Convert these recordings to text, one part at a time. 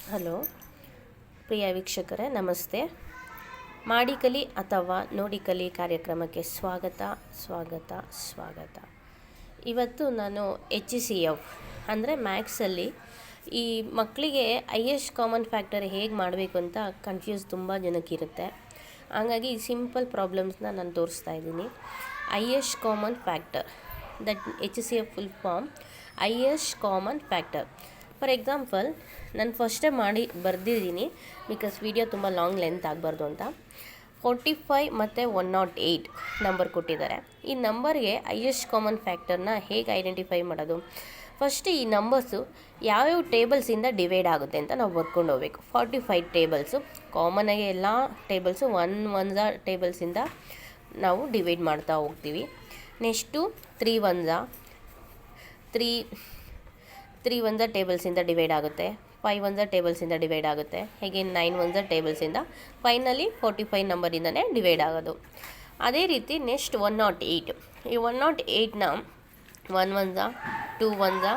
Hello ಪ್ರಿಯ ವೀಕ್ಷಕರೇ, ನಮಸ್ತೆ. ಮಾಡಿ ಕಲಿ ಅಥವಾ ನೋಡಿ ಕಲಿ ಕಾರ್ಯಕ್ರಮಕ್ಕೆ ಸ್ವಾಗತ. ಇವತ್ತು ನಾನು HCF ಅಂದರೆ ಮ್ಯಾಥ್ಸಲ್ಲಿ ಈ ಮಕ್ಕಳಿಗೆ ಹೈಯೆಸ್ಟ್ ಕಾಮನ್ ಫ್ಯಾಕ್ಟರ್ ಹೇಗೆ ಮಾಡಬೇಕು ಅಂತ ಕನ್ಫ್ಯೂಸ್ ತುಂಬ ಜನಕ್ಕಿರುತ್ತೆ. ಹಾಗಾಗಿ ಸಿಂಪಲ್ ಪ್ರಾಬ್ಲಮ್ಸ್ನ ನಾನು ತೋರಿಸ್ತಾ ಇದ್ದೀನಿ. Highest common factor, that HCF full form highest common factor. For example, ನಾನು ಫಸ್ಟೇ ಮಾಡಿ ಬರೆದಿದ್ದೀನಿ ಬಿಕಾಸ್ ವಿಡಿಯೋ ತುಂಬ ಲಾಂಗ್ ಲೆಂತ್ ಆಗಬಾರ್ದು ಅಂತ. 45 ಮತ್ತು 108 ನಂಬರ್ ಕೊಟ್ಟಿದ್ದಾರೆ. ಈ ನಂಬರ್ಗೆ ಹೈಯೆಸ್ಟ್ ಕಾಮನ್ ಫ್ಯಾಕ್ಟರ್ನ ಹೇಗೆ ಐಡೆಂಟಿಫೈ ಮಾಡೋದು? ಫಸ್ಟ್ ಈ ನಂಬರ್ಸು ಯಾವ್ಯಾವ ಟೇಬಲ್ಸಿಂದ ಡಿವೈಡ್ ಆಗುತ್ತೆ ಅಂತ ನಾವು ಬರ್ಕೊಂಡು ಹೋಗ್ಬೇಕು. 45 ಟೇಬಲ್ಸು ಕಾಮನಾಗಿ ಎಲ್ಲ ಟೇಬಲ್ಸು ಒನ್ ಟೇಬಲ್ಸಿಂದ ನಾವು ಡಿವೈಡ್ ಮಾಡ್ತಾ ಹೋಗ್ತೀವಿ. ನೆಕ್ಸ್ಟು 3 1 ಟೇಬಲ್ಸಿಂದ ಡಿವೈಡ್ ಆಗುತ್ತೆ. 5 1 ಟೇಬಲ್ಸಿಂದ ಡಿವೈಡ್ ಆಗುತ್ತೆ. ಹೇಗೆ 9 1 ಟೇಬಲ್ಸಿಂದ, ಫೈನಲಿ 45 ನಂಬರಿಂದನೇ ಡಿವೈಡ್ ಆಗೋದು. ಅದೇ ರೀತಿ ನೆಕ್ಸ್ಟ್ 108. ಈ 108ನ 1 1 2 1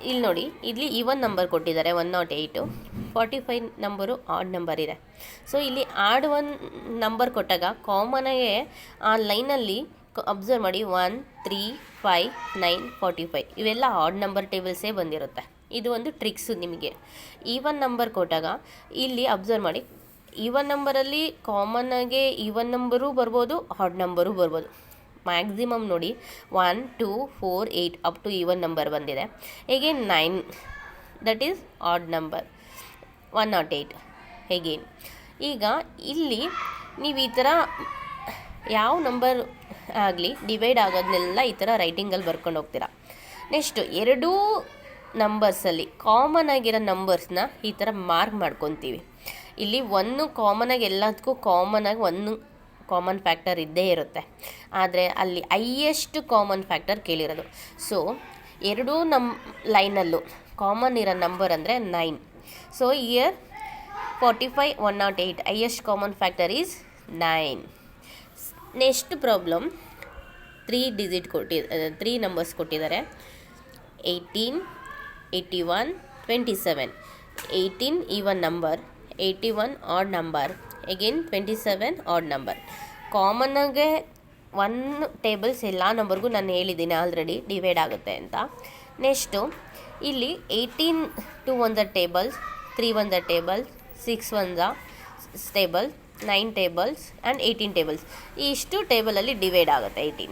ಇಲ್ಲಿ ನೋಡಿ, ಇಲ್ಲಿ ಈವನ್ ನಂಬರ್ ಕೊಟ್ಟಿದ್ದಾರೆ 108. 45 ನಂಬರು ಆಡ್ ನಂಬರ್ ಇದೆ. ಸೊ ಇಲ್ಲಿ ಆಡ್ ಒನ್ ನಂಬರ್ ಕೊಟ್ಟಾಗ ಕಾಮನಾಗೆ ಆ ಲೈನಲ್ಲಿ ಅಬ್ಸರ್ವ್ ಮಾಡಿ 1 3 5 9 45 ಇವೆಲ್ಲ ಆಡ್ ನಂಬರ್ ಟೇಬಲ್ಸೇ ಬಂದಿರುತ್ತೆ. ಇದು ಒಂದು ಟ್ರಿಕ್ಸು ನಿಮಗೆ. ಈವನ್ ನಂಬರ್ ಕೊಟ್ಟಾಗ ಇಲ್ಲಿ ಅಬ್ಸರ್ವ್ ಮಾಡಿ, ಈವನ್ ನಂಬರಲ್ಲಿ ಕಾಮನ್ನಾಗೆ ಈವನ್ ನಂಬರು ಬರ್ಬೋದು, ಆಡ್ ನಂಬರು ಬರ್ಬೋದು. ಮ್ಯಾಕ್ಸಿಮಮ್ ನೋಡಿ 1 2 4 8 ಅಪ್ ಟು ಈವನ್ ನಂಬರ್ ಬಂದಿದೆ. ಹೇಗೆ 9 ದಟ್ ಈಸ್ ಆಡ್ ನಂಬರ್. 108 ಹೇಗೆ. ಈಗ ಇಲ್ಲಿ ನೀವು ಈ ಥರ ಯಾವ ನಂಬರ್ ಆಗಲಿ ಡಿವೈಡ್ ಆಗೋದನ್ನೆಲ್ಲ ಈ ಥರ ರೈಟಿಂಗಲ್ಲಿ ಬರ್ಕೊಂಡು ಹೋಗ್ತೀರಾ. ನೆಕ್ಸ್ಟು ಎರಡೂ ನಂಬರ್ಸಲ್ಲಿ ಕಾಮನ್ ಆಗಿರೋ ನಂಬರ್ಸ್ನ ಈ ಥರ ಮಾರ್ಕ್ ಮಾಡ್ಕೊತೀವಿ. ಇಲ್ಲಿ ಒಂದು ಕಾಮನಾಗಿ ಎಲ್ಲದಕ್ಕೂ ಕಾಮನಾಗಿ ಒಂದು ಕಾಮನ್ ಫ್ಯಾಕ್ಟರ್ ಇದ್ದೇ ಇರುತ್ತೆ. ಆದರೆ ಅಲ್ಲಿ ಹೈಯೆಸ್ಟ್ ಕಾಮನ್ ಫ್ಯಾಕ್ಟರ್ ಕೇಳಿರೋದು. ಸೊ ಎರಡೂ ಲೈನಲ್ಲೂ ಕಾಮನ್ ಇರೋ ನಂಬರ್ ಅಂದರೆ 9. So here 45 108 highest common factor is 9. Next problem 3 numbers ಕೊಟ್ಟಿದ್ದಾರೆ. 18 81 27. 18 even number, 81 odd number, again 27 odd number. ಕಾಮನ್ನಾಗೆ 1 ಟೇಬಲ್ಸ್ ಎಲ್ಲ ನಂಬರ್ಗೂ ನಾನು ಹೇಳಿದ್ದೀನಿ ಆಲ್ರೆಡಿ ಡಿವೈಡ್ ಆಗುತ್ತೆ ಅಂತ. ನೆಕ್ಸ್ಟು ಇಲ್ಲಿ 18 2 1 tables, 3 1 tables, 6 1 table, 9 tables and 18 tables. ಇಷ್ಟು ಟೇಬಲಲ್ಲಿ ಡಿವೈಡ್ ಆಗುತ್ತೆ 18.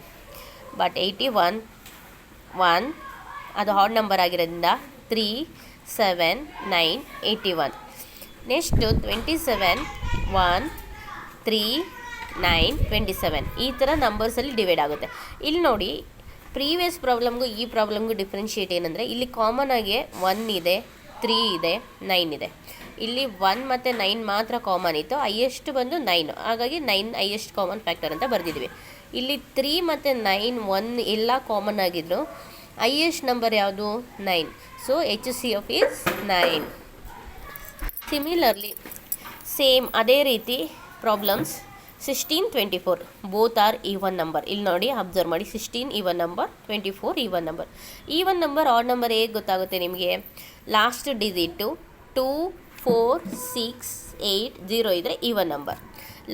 ಬಟ್ 81 1 ಅದು ಹಾಡ್ ನಂಬರ್ ಆಗಿರೋದ್ರಿಂದ 3 7 9 81. ನೆಕ್ಸ್ಟು 27 1 3 9 27 ಈ ಥರ ನಂಬರ್ಸಲ್ಲಿ ಡಿವೈಡ್ ಆಗುತ್ತೆ. ಇಲ್ಲಿ ನೋಡಿ, ಪ್ರೀವಿಯಸ್ ಪ್ರಾಬ್ಲಮ್ಗೂ ಈ ಪ್ರಾಬ್ಲಮ್ಗೂ ಡಿಫ್ರೆನ್ಷಿಯೇಟ್ ಏನಂದರೆ, ಇಲ್ಲಿ ಕಾಮನ್ ಆಗಿ 1 ಇದೆ, 3 ಇದೆ, 9 ಇದೆ. ಇಲ್ಲಿ 1 ಮತ್ತು 9 ಮಾತ್ರ ಕಾಮನ್ ಇತ್ತು. ಹೈಯೆಸ್ಟ್ ಬಂದು 9, ಹಾಗಾಗಿ 9 ಹೈಯೆಸ್ಟ್ ಕಾಮನ್ ಫ್ಯಾಕ್ಟರ್ ಅಂತ ಬರೆದಿದ್ವಿ. ಇಲ್ಲಿ 3 ಮತ್ತು 9 1 ಎಲ್ಲ ಕಾಮನ್ ಆಗಿದ್ರು. ಹೈಯೆಸ್ಟ್ ನಂಬರ್ ಯಾವುದು? 9. So HCF is 9. Similarly same ಅದೇ ರೀತಿ problems 16 24 both are even number. ಇಲ್ಲಿ ನೋಡಿ, ಅಬ್ಸರ್ವ್ ಮಾಡಿ, 16 even number, 24 even number. Even number odd number ಹೇಗೆ ಗೊತ್ತಾಗುತ್ತೆ ನಿಮಗೆ? ಲಾಸ್ಟ್ ಡಿಜಿಟು 2 4 6 8 0 ಇದ್ದರೆ ಈವನ್ ನಂಬರ್.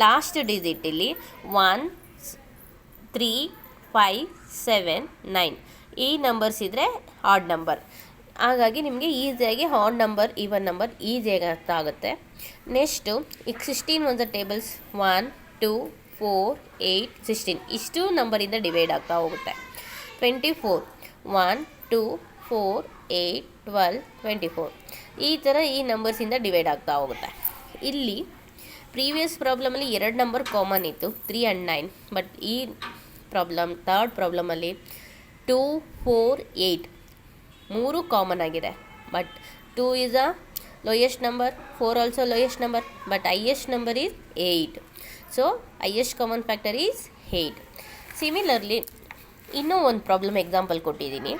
ಲಾಸ್ಟ್ ಡಿಜಿಟಲ್ಲಿ 1 3 5 7 9 ಈ ನಂಬರ್ಸ್ ಇದ್ದರೆ ಆಡ್ ನಂಬರ್. ಹಾಗಾಗಿ ನಿಮಗೆ ಈಸಿಯಾಗಿ ಆಡ್ ನಂಬರ್ ಈವನ್ ನಂಬರ್ ಈಸಿಯಾಗಿ ಅರ್ಥ ಆಗುತ್ತೆ. ನೆಕ್ಸ್ಟು ಈಗ 16 ಒಂದು ಟೇಬಲ್ಸ್ 1 2 4 8 16 ಇಷ್ಟು ನಂಬರಿಂದ ಡಿವೈಡ್ ಆಗ್ತಾ ಹೋಗುತ್ತೆ. 24 1 2 4 8 12 24 ಈ ಥರ ಈ ನಂಬರ್ಸಿಂದ ಡಿವೈಡ್ ಆಗ್ತಾ ಹೋಗುತ್ತೆ. ಇಲ್ಲಿ ಪ್ರೀವಿಯಸ್ ಪ್ರಾಬ್ಲಮಲ್ಲಿ 2 ನಂಬರ್ ಕಾಮನ್ ಇತ್ತು, 3 ಆ್ಯಂಡ್ 9. ಬಟ್ ಈ ಪ್ರಾಬ್ಲಮ್, ಥರ್ಡ್ ಪ್ರಾಬ್ಲಮಲ್ಲಿ 2 4 8 3 ಕಾಮನ್ ಆಗಿದೆ. But 2 is a lowest number, 4 also lowest number, but highest number is 8. So highest common factor is 8. Similarly ಇನ್ನೂ ಒಂದು ಪ್ರಾಬ್ಲಮ್ ಎಕ್ಸಾಂಪಲ್ ಕೊಟ್ಟಿದ್ದೀನಿ.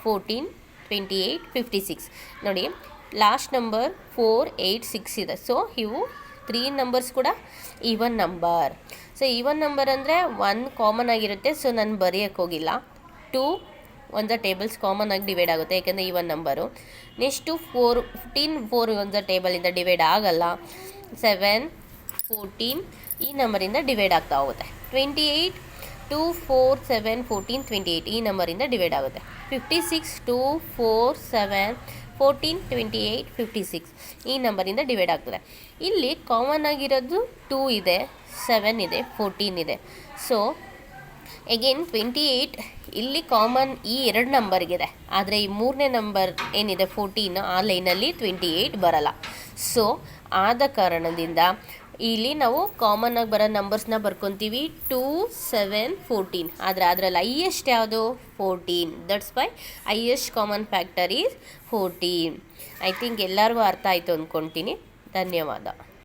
14 28 56 ನೋಡಿ, ಲಾಸ್ಟ್ ನಂಬರ್ 4 8 6 ಇದೆ. ಸೊ ಇವು 3 numbers ಕೂಡ even number. So even number ಅಂದರೆ 1 common ಆಗಿರುತ್ತೆ. ಸೊ ನಾನು ಬರೆಯೋಕ್ಕೆ ಹೋಗಿಲ್ಲ. 2 ಒನ್ ದ ಟೇಬಲ್ಸ್ ಕಾಮನ್ ಆಗಿ ಡಿವೈಡ್ ಆಗುತ್ತೆ, ಯಾಕೆಂದರೆ even number. Next 4 one the ಟೇಬಲಿಂದ ಡಿವೈಡ್ ಆಗಲ್ಲ. 7, 14 ಈ ನಂಬರಿಂದ ಡಿವೈಡ್ ಆಗ್ತಾ ಹೋಗುತ್ತೆ. 28 2, 4, 7, 14, 28 ಈ ನಂಬರಿಂದ ಡಿವೈಡ್ ಆಗುತ್ತೆ. 56 2, 4, 7, 14, 28, 56 ಈ ನಂಬರಿಂದ ಡಿವೈಡ್ ಆಗ್ತದೆ. ಇಲ್ಲಿ ಕಾಮನ್ ಆಗಿರೋದು 2 ಇದೆ, 7 ಇದೆ, 14 ಇದೆ. ಸೊ ಎಗೇನ್ 28 ಇಲ್ಲಿ ಕಾಮನ್ ಈ 2 ನಂಬರ್ಗಿದೆ, ಆದರೆ ಈ 3ನೇ ನಂಬರ್ ಏನಿದೆ 14 ಆ ಲೈನಲ್ಲಿ 28 ಬರಲ್ಲ. ಸೊ ಆದ ಕಾರಣದಿಂದ ಇಲ್ಲಿ ನಾವು ಕಾಮನ್ ಆಗಿ ಬರೋ ನಂಬರ್ಸ್ನ ಬರ್ಕೊತೀವಿ 2, 7, 14. ಆದರೆ ಅದರಲ್ಲಿ ಹೈಯೆಸ್ಟ್ ಯಾವುದು 14. That's why highest common factor is 14. I think ಎಲ್ಲರಿಗೂ ಅರ್ಥ ಆಯಿತು ಅಂದ್ಕೊಳ್ತೀನಿ. ಧನ್ಯವಾದ.